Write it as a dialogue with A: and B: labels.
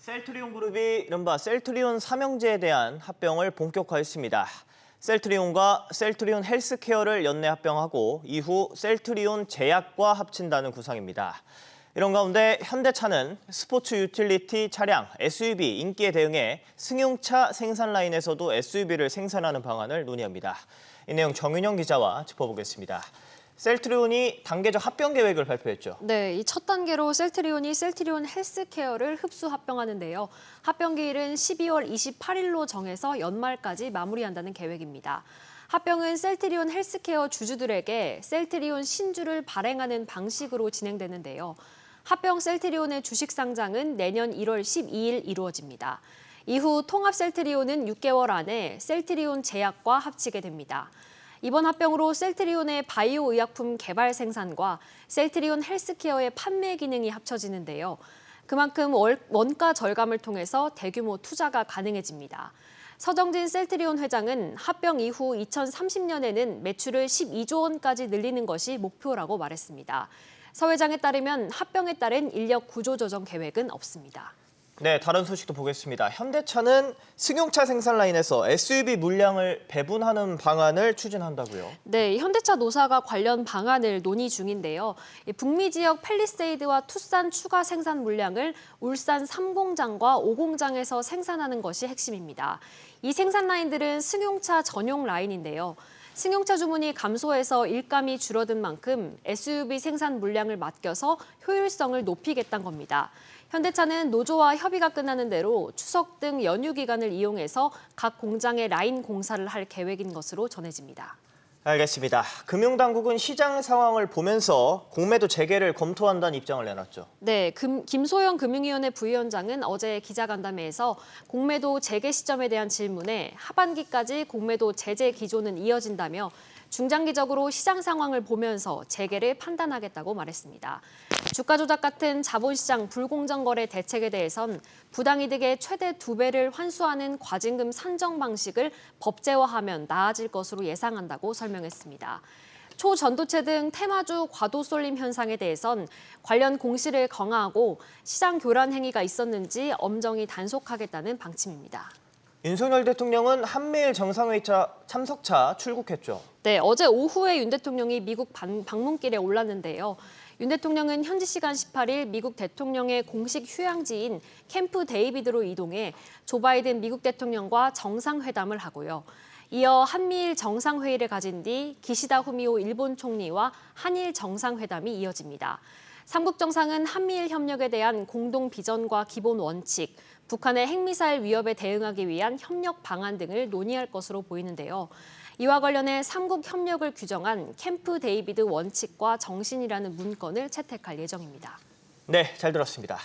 A: 셀트리온 그룹이 이른바 셀트리온 삼형제에 대한 합병을 본격화했습니다. 셀트리온과 셀트리온 헬스케어를 연내 합병하고 이후 셀트리온 제약과 합친다는 구상입니다. 이런 가운데 현대차는 스포츠 유틸리티 차량 SUV 인기에 대응해 승용차 생산 라인에서도 SUV를 생산하는 방안을 논의합니다. 이 내용 정윤영 기자와 짚어보겠습니다. 셀트리온이 단계적 합병 계획을 발표했죠.
B: 네, 이 첫 단계로 셀트리온이 셀트리온 헬스케어를 흡수 합병하는데요. 합병 기일은 12월 28일로 정해서 연말까지 마무리한다는 계획입니다. 합병은 셀트리온 헬스케어 주주들에게 셀트리온 신주를 발행하는 방식으로 진행되는데요. 합병 셀트리온의 주식 상장은 내년 1월 12일 이루어집니다. 이후 통합 셀트리온은 6개월 안에 셀트리온 제약과 합치게 됩니다. 이번 합병으로 셀트리온의 바이오 의약품 개발 생산과 셀트리온 헬스케어의 판매 기능이 합쳐지는데요. 그만큼 원가 절감을 통해서 대규모 투자가 가능해집니다. 서정진 셀트리온 회장은 합병 이후 2030년에는 매출을 12조 원까지 늘리는 것이 목표라고 말했습니다. 서 회장에 따르면 합병에 따른 인력 구조 조정 계획은 없습니다.
A: 네, 다른 소식도 보겠습니다. 현대차는 승용차 생산 라인에서 SUV 물량을 배분하는 방안을 추진한다고요.
B: 네, 현대차 노사가 관련 방안을 논의 중인데요. 북미 지역 팰리세이드와 투싼 추가 생산 물량을 울산 3공장과 5공장에서 생산하는 것이 핵심입니다. 이 생산 라인들은 승용차 전용 라인인데요. 승용차 주문이 감소해서 일감이 줄어든 만큼 SUV 생산 물량을 맡겨서 효율성을 높이겠다는 겁니다. 현대차는 노조와 협의가 끝나는 대로 추석 등 연휴 기간을 이용해서 각 공장의 라인 공사를 할 계획인 것으로 전해집니다.
A: 알겠습니다. 금융당국은 시장 상황을 보면서 공매도 재개를 검토한다는 입장을 내놨죠.
B: 네, 김소영 금융위원회 부위원장은 어제 기자간담회에서 공매도 재개 시점에 대한 질문에 하반기까지 공매도 제재 기조는 이어진다며 중장기적으로 시장 상황을 보면서 재개를 판단하겠다고 말했습니다. 주가 조작 같은 자본시장 불공정 거래 대책에 대해선 부당이득의 최대 2배를 환수하는 과징금 산정 방식을 법제화하면 나아질 것으로 예상한다고 설명했습니다. 초전도체 등 테마주 과도 쏠림 현상에 대해선 관련 공시를 강화하고 시장 교란 행위가 있었는지 엄정히 단속하겠다는 방침입니다.
A: 윤석열 대통령은 한미일 정상회의차 참석차 출국했죠.
B: 네, 어제 오후에 윤 대통령이 미국 방문길에 올랐는데요. 윤 대통령은 현지 시간 18일 미국 대통령의 공식 휴양지인 캠프 데이비드로 이동해 조 바이든 미국 대통령과 정상회담을 하고요. 이어 한미일 정상회의를 가진 뒤 기시다 후미오 일본 총리와 한일 정상회담이 이어집니다. 삼국 정상은 한미일 협력에 대한 공동 비전과 기본 원칙, 북한의 핵미사일 위협에 대응하기 위한 협력 방안 등을 논의할 것으로 보이는데요. 이와 관련해 삼국 협력을 규정한 캠프 데이비드 원칙과 정신이라는 문건을 채택할 예정입니다.
A: 네, 잘 들었습니다.